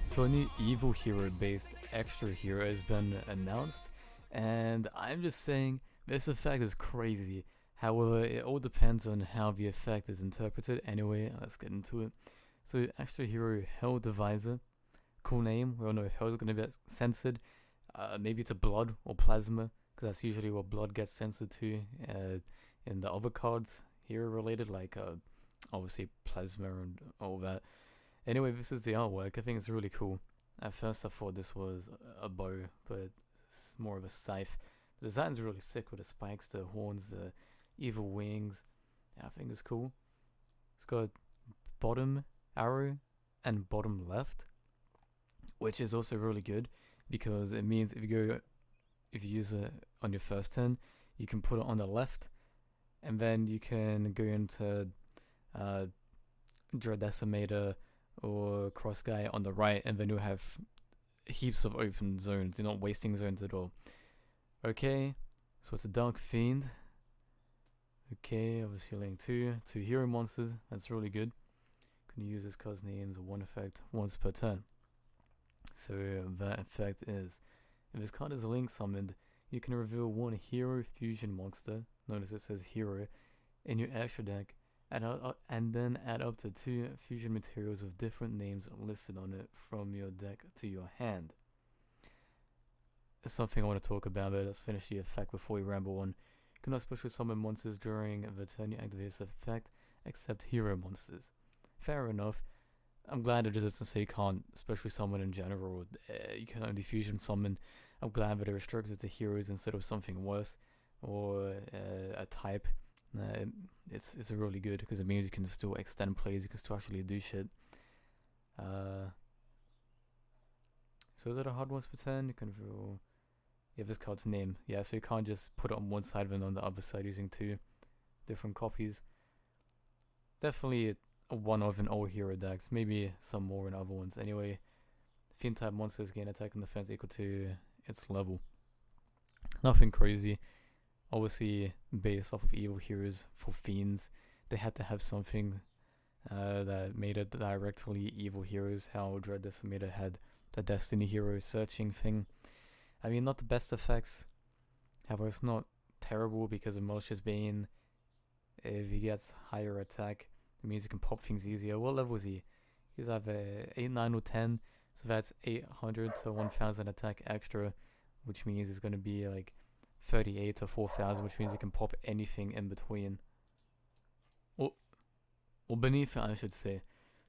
So a new evil hero based extra hero has been announced, and I'm just saying this effect is crazy. However, it all depends on how the effect is interpreted. Anyway, let's get into it. So extra hero Hell Divisor, cool name. We all know Hell is going to be censored, maybe to blood or plasma, because that's usually what blood gets censored to in the other cards hero related, like obviously plasma and all that. Anyway, this is the artwork. I think it's really cool. At first I thought this was a bow, but it's more of a scythe. The design's really sick with the spikes, the horns, the evil wings. Yeah, I think it's cool. It's got bottom arrow and bottom left, which is also really good because it means if you use it on your first turn, you can put it on the left, and then you can go into Dread Decimator or Cross Guy on the right, and then you'll have heaps of open zones. You're not wasting zones at all. Okay, so it's a Dark Fiend. Okay, obviously link two hero monsters. That's really good. Can use this card's names one effect once per turn. So that effect is, if this card is link summoned, you can reveal one hero fusion monster. Notice it says hero in your extra deck, and then add up to 2 fusion materials with different names listed on it from your deck to your hand. It's something I want to talk about, but let's finish the effect before we ramble on. You cannot special summon monsters during the turn you activate this effect, except hero monsters. Fair enough. I'm glad it doesn't say you can't special summon in general. You can only fusion summon. I'm glad that it restricts it to heroes instead of something worse, or a type. It's really good because it means you can still extend plays, you can still actually do shit. So is it a hard once per turn? You can reveal this card's name. Yeah, so you can't just put it on one side and on the other side using 2 different copies. Definitely a one-off in all hero decks, maybe some more in other ones. Anyway, Fiend type monsters gain attack and defense equal to its level. Nothing crazy. Obviously, based off of evil heroes for fiends, they had to have something that made it directly evil heroes. How Dread Decimator had the Destiny hero searching thing. I mean, not the best effects. However, it's not terrible because of Malicious Bane. If he gets higher attack, it means he can pop things easier. What level is he? He's either 8, 9, or 10. So that's 800 to 1000 attack extra, which means he's going to be like 38 to 4000, which means he can pop anything in between. Or beneath it, I should say.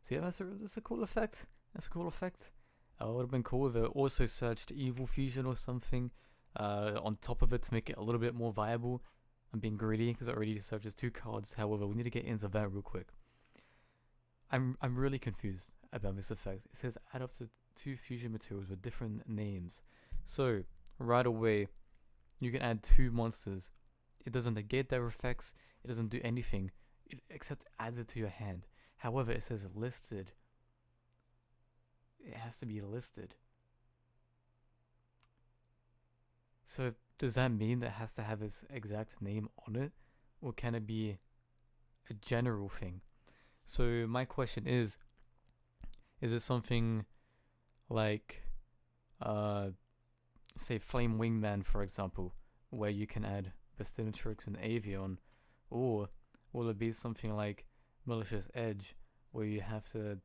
So yeah, that's a cool effect. That's a cool effect. It would have been cool if it also searched Evil Fusion or something on top of it to make it a little bit more viable. I'm being greedy because it already searches 2 cards. However, we need to get into that real quick. I'm really confused about this effect. It says add up to 2 fusion materials with different names. So right away, you can add 2 monsters. It doesn't negate their effects. It doesn't do anything except adds it to your hand. However, it says listed. It has to be listed. So does that mean that it has to have its exact name on it? Or can it be a general thing? So my question is it something like, say Flame Wingman, for example, where you can add Bestinatrix and Avion? Or will it be something like Malicious Edge, where you have to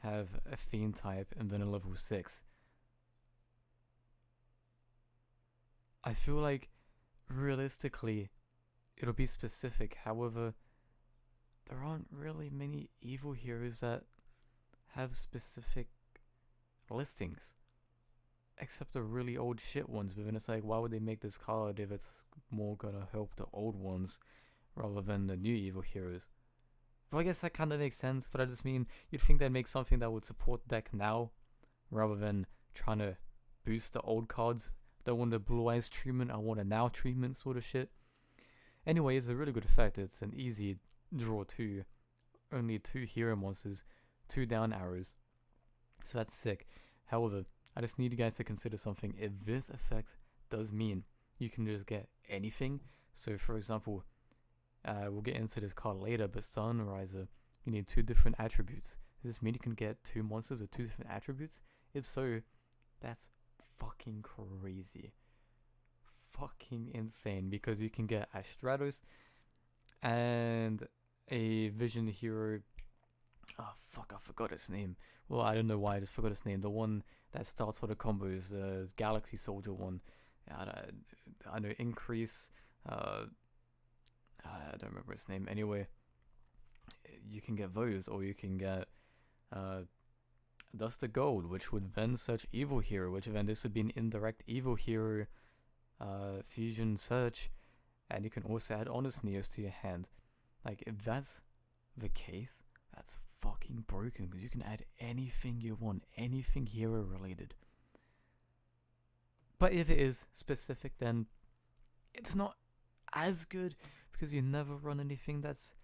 have a Fiend type and then a level 6? I feel like realistically it'll be specific. However, there aren't really many evil heroes that have specific listings, except the really old shit ones. But then it's like, why would they make this card if it's more gonna help the old ones rather than the new evil heroes? Well, I guess that kind of makes sense, but I just mean, you'd think they'd make something that would support the deck now rather than trying to boost the old cards. Don't want the blue eyes treatment, I want a now treatment sort of shit. Anyway, it's a really good effect. It's an easy draw 2. Only 2 hero monsters, 2 down arrows. So that's sick. However, I just need you guys to consider something. If this effect does mean you can just get anything, so for example, We'll get into this card later, but Sunriser, you need 2 different attributes. Does this mean you can get 2 monsters with 2 different attributes? If so, that's fucking crazy. Fucking insane, because you can get Astrados and a Vision Hero. Oh fuck, I forgot his name. Well, I don't know why I just forgot his name. The one that starts all the combos, the Galaxy Soldier one. I know Increase. I don't remember his name. Anyway, you can get those, or you can get Dust of Gold, which would then search Evil Hero, which then this would be an indirect Evil Hero fusion search, and you can also add Honest Neos to your hand. Like, if that's the case, that's fucking broken, because you can add anything you want, anything hero related. But if it is specific, then it's not as good, because you never run anything that's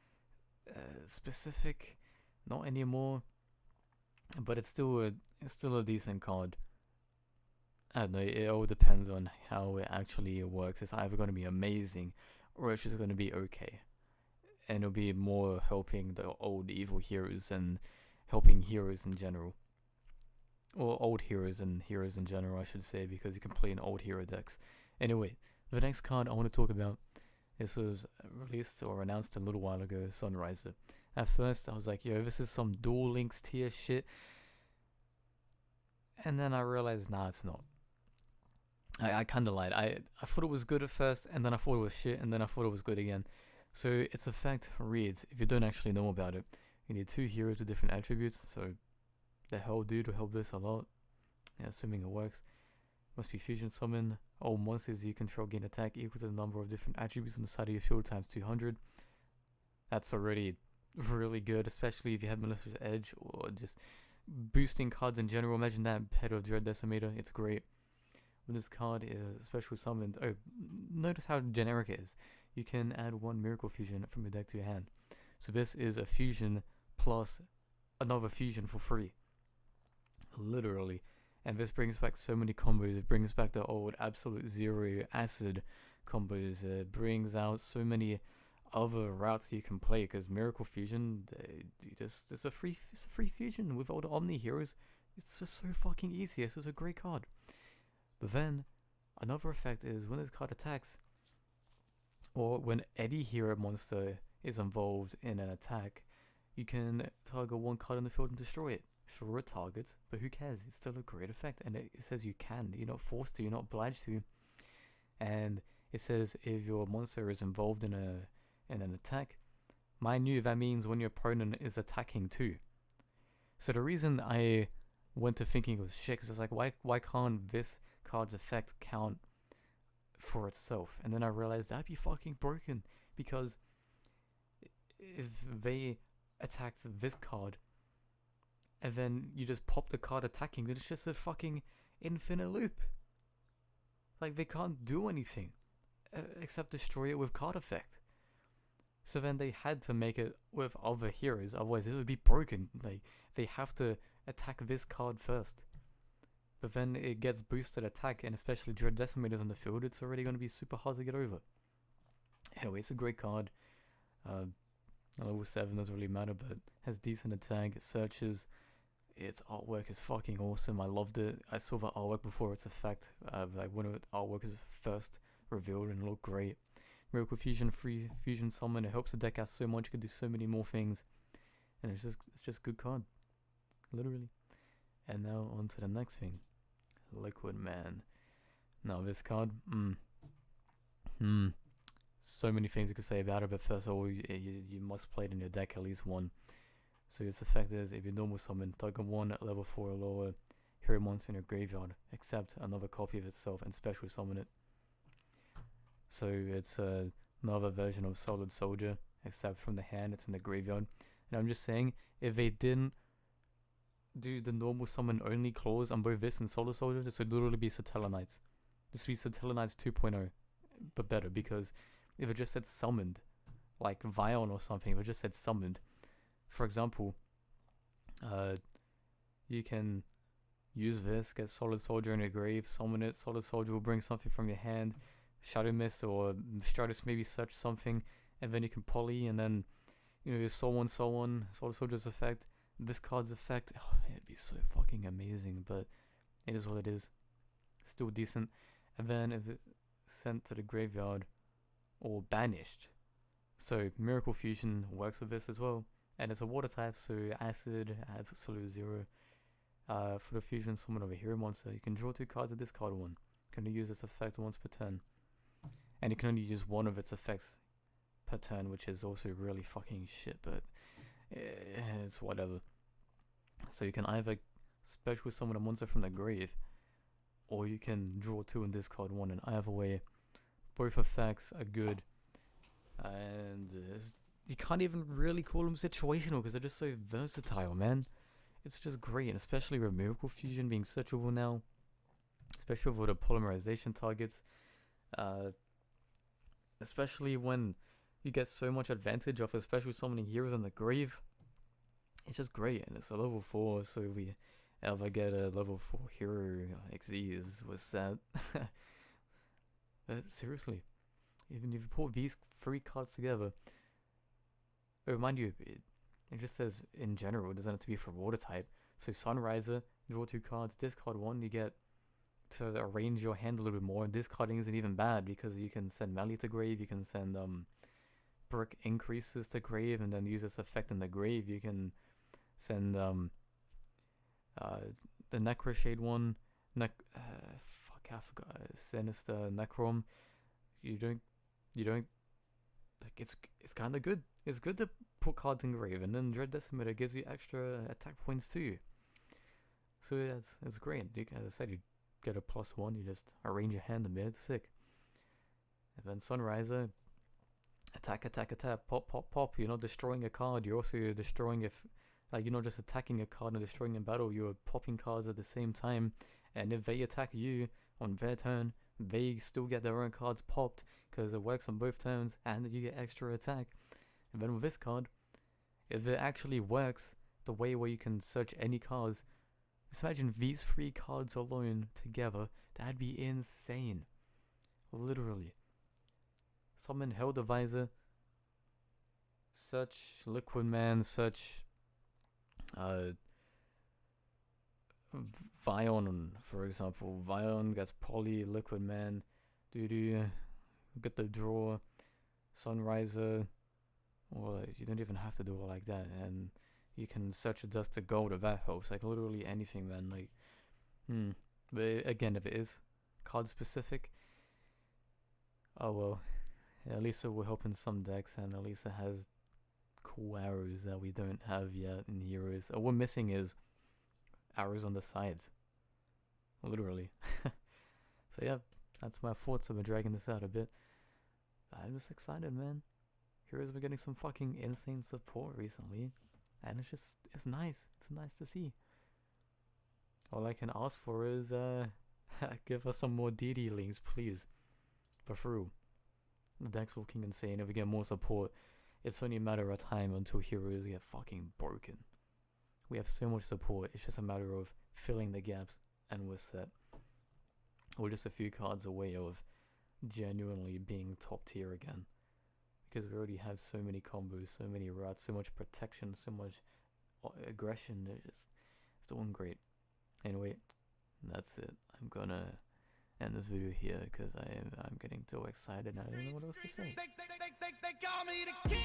specific, not anymore. But it's still a decent card. I don't know, it all depends on how it actually works. It's either going to be amazing, or it's just going to be okay. And it'll be more helping the old evil heroes and helping heroes in general. Or old heroes and heroes in general, I should say, because you can play in old hero decks. Anyway, the next card I want to talk about, this was released or announced a little while ago, Sunriser. At first, I was like, yo, this is some Duel Links tier shit. And then I realized, nah, it's not. I kind of lied. I thought it was good at first, and then I thought it was shit, and then I thought it was good again. So its effect reads, if you don't actually know about it, you need 2 heroes with different attributes. So the Hell Dude will help this a lot, yeah, assuming it works. Must be fusion summon. All monsters you control gain attack equal to the number of different attributes on the side of your field times 200. That's already really good, especially if you have Melissa's Edge or just boosting cards in general. Imagine that Head of Dread Decimator. It's great. When this card is special summoned, oh, notice how generic it is. You can add 1 Miracle Fusion from your deck to your hand. So this is a fusion plus another fusion for free. Literally. And this brings back so many combos. It brings back the old Absolute Zero Acid combos. It brings out so many other routes you can play, because Miracle Fusion, it's a free fusion with all the Omni heroes. It's just so fucking easy. This is a great card. But then another effect is when this card attacks, or when any hero monster is involved in an attack, you can target 1 card in the field and destroy it. Sure, it targets, but who cares? It's still a great effect, and it says you can. You're not forced to. You're not obliged to. And it says if your monster is involved in an attack, mind you, that means when your opponent is attacking too. So the reason I went to thinking it was shit, because it's like, why can't this card's effect count for itself? And then I realized that'd be fucking broken, because if they attacked this card and then you just pop the card attacking, then it's just a fucking infinite loop. Like, they can't do anything except destroy it with card effect. So then they had to make it with other heroes, otherwise it would be broken. Like, they have to attack this card first. But then it gets boosted attack, and especially Dread Decimators on the field, it's already going to be super hard to get over. Anyway, it's a great card. Level 7 doesn't really matter, but has decent attack, it searches. Its artwork is fucking awesome. I loved it. I saw the artwork before its effect. Like when the artwork is first revealed, and it looked great. Miracle Fusion, free fusion summon. It helps the deck out so much. You can do so many more things, and it's just good card, literally. And now on to the next thing, Liquid Man. Now this card, so many things you could say about it, but first of all, you must play it in your deck at least 1. So its effect is, if you normal summon, target 1 at level 4 or lower hero monster in your graveyard, except another copy of itself, and special summon it. So it's another version of Solid Soldier, except from the hand, it's in the graveyard. And I'm just saying, if they didn't do the normal summon only clause on both this and Solid Soldier, this would literally be Satella Knights. This would be Satella Knights 2.0, but better, because if it just said summoned, like Vion or something, if it just said summoned, for example, you can use this, get Solid Soldier in your grave, summon it, Solid Soldier will bring something from your hand, Shadow Mist or Stratus maybe search something, and then you can poly, and then so on, Soul Soldier's effect, this card's effect. Oh, man, it'd be so fucking amazing, but it is what it is. Still decent. And then if it's sent to the graveyard or banished, so Miracle Fusion works with this as well, and it's a water type, so Acid, Absolute Zero. For the fusion summon of a hero monster, you can draw 2 cards and discard 1. You can only use its effect once per turn, and you can only use one of its effects per turn, which is also really fucking shit, but it's whatever. So you can either special summon a monster from the grave, or you can draw 2 and discard 1, and either way, both effects are good, and you can't even really call them situational because they're just so versatile, man. It's just great, and especially with Miracle Fusion being searchable now, especially with the polymerization targets, especially when you get so much advantage of especially summoning heroes in the grave. It's just great, and it's a level 4, so if we ever get a level 4 hero, XZ was sad. But seriously, even if you put these 3 cards together, mind you, it just says in general, it doesn't have to be for water type. So Sunriser, draw 2 cards, discard 1, you get to arrange your hand a little bit more. Discarding isn't even bad because you can send Melee to grave, you can send brick increases to grave, and then use this effect in the grave. You can send the Necroshade one, I forgot, Sinister Necrom. You don't like, it's kind of good. It's good to put cards in grave, and then Dread Decimator gives you extra attack points too. So yeah, it's great. As I said, you get a +1, you just arrange your hand a bit, sick. And then Sunriser, attack, pop. You're not destroying a card, you're also destroying you're not just attacking a card and destroying in battle, you're popping cards at the same time, and if they attack you on their turn, they still get their own cards popped, because it works on both turns, and you get extra attack. And then with this card, if it actually works the way where you can search any cards, just imagine these 3 cards alone together, that'd be insane. Literally. Summon Hell Divisor, search Liquid Man, search Vion, for example. Vion gets Poly, Liquid Man, get the draw, Sunriser. Well, you don't even have to do it like that, and you can search a Dust to Gold if that helps. Like literally anything, man. Like, but again, if it is card specific, oh well. At least it will help in some decks, and at least it has cool arrows that we don't have yet in heroes. All we're missing is arrows on the sides. Literally. So yeah, that's my thoughts. I've been dragging this out a bit. I'm just excited, man. Heroes been getting some fucking insane support recently, and it's nice. It's nice to see. All I can ask for is give us some more DD links, please. But through. The deck's looking insane. If we get more support, it's only a matter of time until heroes get fucking broken. We have so much support, it's just a matter of filling the gaps, and we're set. We're just a few cards away of genuinely being top tier again. Because we already have so many combos, so many routes, so much protection, so much aggression. It's doing great. Anyway, that's it. I'm gonna end this video here because I'm getting too excited and I don't know what else to say. They call me the king.